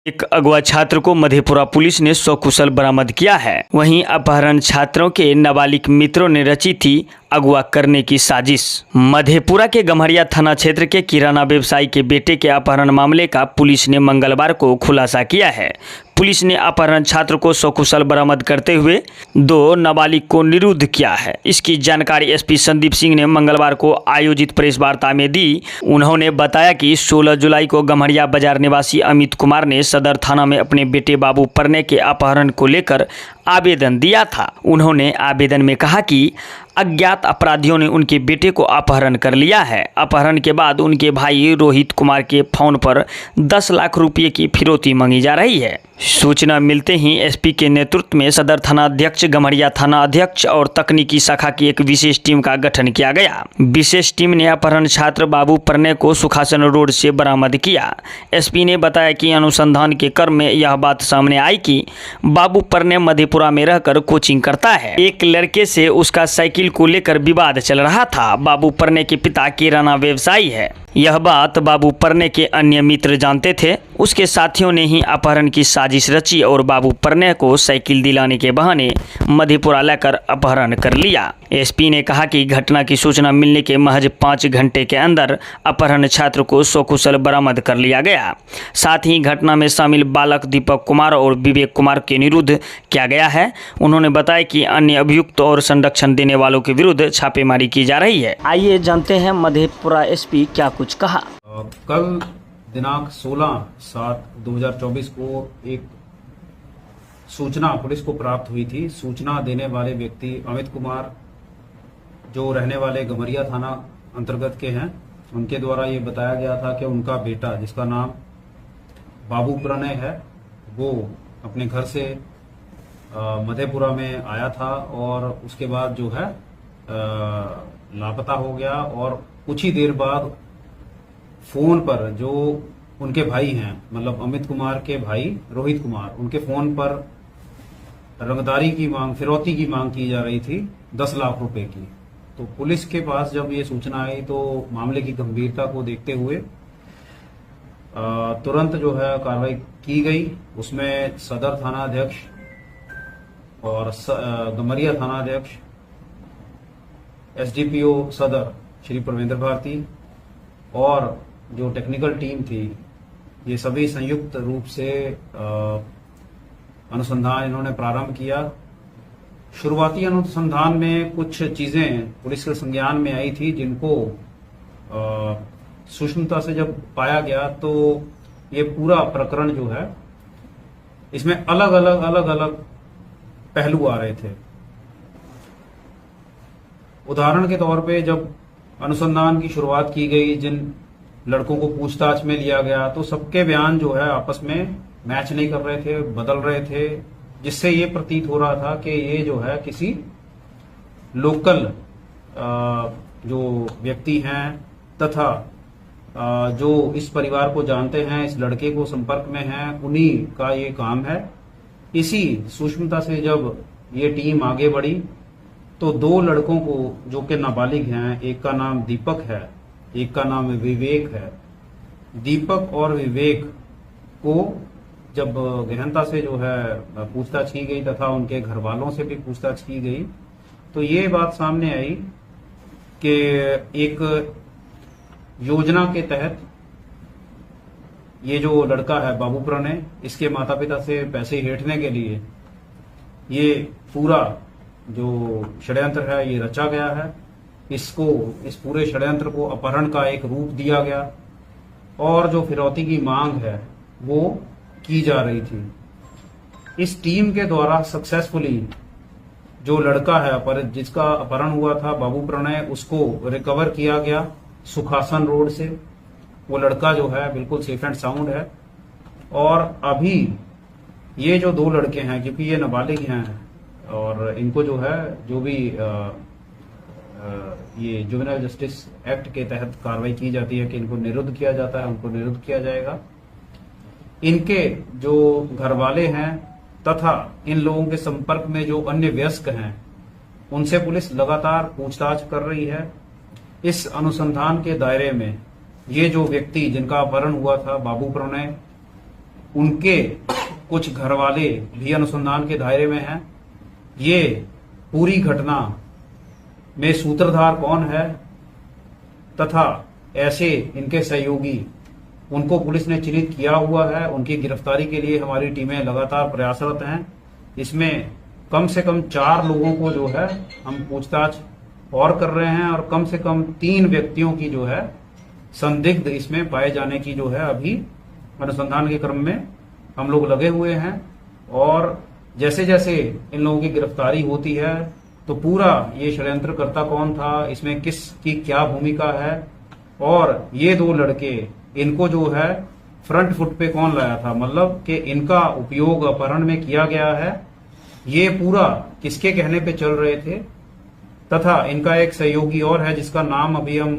एक अगवा छात्र को मधेपुरा पुलिस ने सकुशल बरामद किया है। वहीं अपहरण छात्रों के नाबालिग मित्रों ने रची थी अगवा करने की साजिश। मधेपुरा के गम्हरिया थाना क्षेत्र के किराना व्यवसायी के बेटे के अपहरण मामले का पुलिस ने मंगलवार को खुलासा किया है। पुलिस ने अपहरण छात्र को सकुशल बरामद करते हुए 2 नाबालिग को निरुद्ध किया है। इसकी जानकारी एसपी संदीप सिंह ने मंगलवार को आयोजित प्रेस वार्ता में दी। उन्होंने बताया कि 16 जुलाई को गम्हरिया बाजार निवासी अमित कुमार ने सदर थाना में अपने बेटे बाबू परने के अपहरण को लेकर आवेदन दिया था। उन्होंने आवेदन में कहा कि अज्ञात अपराधियों ने उनके बेटे को अपहरण कर लिया है। अपहरण के बाद उनके भाई रोहित कुमार के फोन पर 10 लाख रुपए की फिरौती मांगी जा रही है। सूचना मिलते ही एसपी के नेतृत्व में सदर थाना अध्यक्ष, गम्हरिया थाना अध्यक्ष और तकनीकी शाखा की एक विशेष टीम का गठन किया गया। विशेष टीम ने अपहरण छात्र बाबू परने को सुखासन रोड से बरामद किया। एसपी ने बताया कि अनुसंधान के क्रम में यह बात सामने आई कि बाबू परने मधेपुरा में रहकर कोचिंग करता है। एक लड़के से उसका साइकिल को लेकर विवाद चल रहा था। बाबू परने के पिता किराना व्यवसायी है। यह बात बाबू परने के अन्य मित्र जानते थे। उसके साथियों ने ही अपहरण की साजिश रची और बाबू परने को साइकिल दिलाने के बहाने मधेपुरा लाकर अपहरण कर लिया। एसपी ने कहा कि घटना की सूचना मिलने के महज 5 घंटे के अंदर अपहरण छात्र को सकुशल बरामद कर लिया गया। साथ ही घटना में शामिल बालक दीपक कुमार और विवेक कुमार के निरुद्ध किया गया है। उन्होंने बताया कि अन्य अभियुक्त और संरक्षण देने वालों के विरुद्ध छापेमारी की जा रही है। आइए जानते हैं मधेपुरा एसपी क्या कुछ कहा। कल दिनांक 16/7/2024 को एक सूचना पुलिस को प्राप्त हुई थी। सूचना देने वाले व्यक्ति अमित कुमार, जो रहने वाले गम्हरिया थाना अंतर्गत के हैं, उनके द्वारा ये बताया गया था कि उनका बेटा, जिसका नाम बाबू प्रणय है, वो अपने घर से मधेपुरा में आया था और उसके बाद जो है लापता हो गया। और कुछ ही देर बाद फोन पर जो उनके भाई हैं, मतलब अमित कुमार के भाई रोहित कुमार, उनके फोन पर रंगदारी की मांग, फिरौती की मांग की जा रही थी 10 लाख रुपए की। तो पुलिस के पास जब ये सूचना आई तो मामले की गंभीरता को देखते हुए तुरंत जो है कार्रवाई की गई। उसमें सदर थाना अध्यक्ष और गम्हरिया थाना अध्यक्ष, एसडीपीओ सदर श्री प्रवेंद्र भारती और जो टेक्निकल टीम थी, ये सभी संयुक्त रूप से अनुसंधान इन्होंने प्रारंभ किया। शुरुआती अनुसंधान में कुछ चीजें पुलिस के संज्ञान में आई थी, जिनको सूक्ष्मता से जब पाया गया तो ये पूरा प्रकरण जो है, इसमें अलग अलग पहलू आ रहे थे। उदाहरण के तौर पे जब अनुसंधान की शुरुआत की गई, जिन लड़कों को पूछताछ में लिया गया, तो सबके बयान जो है आपस में मैच नहीं कर रहे थे, बदल रहे थे, जिससे ये प्रतीत हो रहा था कि ये जो है किसी लोकल जो व्यक्ति हैं तथा जो इस परिवार को जानते हैं, इस लड़के को संपर्क में हैं, उन्हीं का ये काम है। इसी सूक्ष्मता से जब ये टीम आगे बढ़ी तो 2 लड़कों को, जो कि नाबालिग हैं, एक का नाम दीपक है, एक का नाम विवेक है। दीपक और विवेक को जब गहनता से जो है पूछताछ की गई तथा उनके घर वालों से भी पूछताछ की गई, तो ये बात सामने आई कि एक योजना के तहत ये जो लड़का है बाबू प्रणय, इसके माता पिता से पैसे हेठने के लिए ये पूरा जो षड्यंत्र है ये रचा गया है। इस पूरे षड्यंत्र को अपहरण का एक रूप दिया गया और जो फिरौती की मांग है वो की जा रही थी। इस टीम के द्वारा सक्सेसफुली जो लड़का है जिसका अपहरण हुआ था बाबू प्रणय, उसको रिकवर किया गया सुखासन रोड से। वो लड़का जो है बिल्कुल सेफ एंड साउंड है। और अभी ये जो 2 लड़के हैं, क्योंकि ये नाबालिग हैं और इनको जो है जो भी ये जुवेनाइल जस्टिस एक्ट के तहत कार्रवाई की जाती है कि इनको निरुद्ध किया जाता है, उनको निरुद्ध किया जाएगा। इनके जो घर वाले हैं तथा इन लोगों के संपर्क में जो अन्य वयस्क हैं, उनसे पुलिस लगातार पूछताछ कर रही है। इस अनुसंधान के दायरे में ये जो व्यक्ति जिनका अपहरण हुआ था बाबू प्रणय, उनके कुछ घर वाले भी अनुसंधान के दायरे में हैं। ये पूरी घटना में सूत्रधार कौन है तथा ऐसे इनके सहयोगी, उनको पुलिस ने चिन्हित किया हुआ है। उनकी गिरफ्तारी के लिए हमारी टीमें लगातार प्रयासरत हैं। इसमें कम से कम 4 लोगों को जो है हम पूछताछ और कर रहे हैं और कम से कम 3 व्यक्तियों की जो है संदिग्ध इसमें पाए जाने की जो है अभी अनुसंधान के क्रम में हम लोग लगे हुए हैं। और जैसे जैसे इन लोगों की गिरफ्तारी होती है तो पूरा ये षड्यंत्रकर्ता कौन था, इसमें किसकी क्या भूमिका है और ये 2 लड़के इनको जो है फ्रंट फुट पे कौन लाया था, मतलब कि इनका उपयोग अपहरण में किया गया है, ये पूरा किसके कहने पे चल रहे थे। तथा इनका एक सहयोगी और है जिसका नाम अभी हम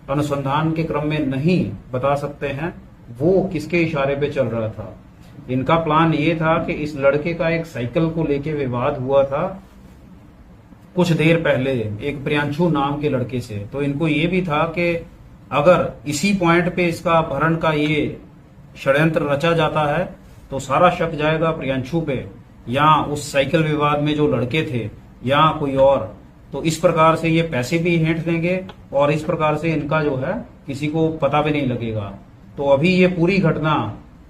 अनुसंधान के क्रम में नहीं बता सकते हैं, वो किसके इशारे पे चल रहा था। इनका प्लान ये था कि इस लड़के का एक साइकिल को लेके विवाद हुआ था कुछ देर पहले एक प्रियांशु नाम के लड़के से। तो इनको ये भी था कि अगर इसी पॉइंट पे इसका अपहरण का ये षड्यंत्र रचा जाता है तो सारा शक जाएगा प्रियांशु पे या उस साइकिल विवाद में जो लड़के थे या कोई और। तो इस प्रकार से ये पैसे भी हेंट देंगे और इस प्रकार से इनका जो है किसी को पता भी नहीं लगेगा। तो अभी ये पूरी घटना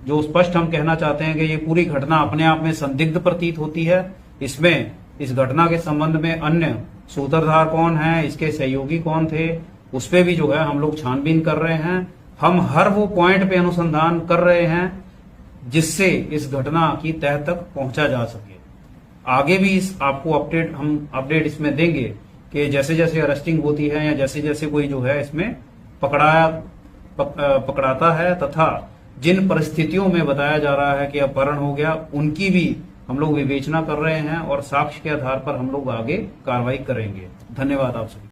जो स्पष्ट हम कहना चाहते हैं कि ये पूरी घटना अपने आप में संदिग्ध प्रतीत होती है। इसमें इस घटना के संबंध में अन्य सूत्रधार कौन है, इसके सहयोगी कौन थे, उस पे भी जो है हम लोग छानबीन कर रहे हैं। हम हर वो पॉइंट पे अनुसंधान कर रहे हैं जिससे इस घटना की तह तक पहुंचा जा सके। आगे भी इस आपको अपडेट इसमें देंगे कि जैसे जैसे अरेस्टिंग होती है या जैसे जैसे कोई जो है इसमें पकड़ाता है तथा जिन परिस्थितियों में बताया जा रहा है कि अपहरण हो गया उनकी भी हम लोग विवेचना कर रहे हैं और साक्ष्य के आधार पर हम लोग आगे कार्रवाई करेंगे। धन्यवाद आप सभी।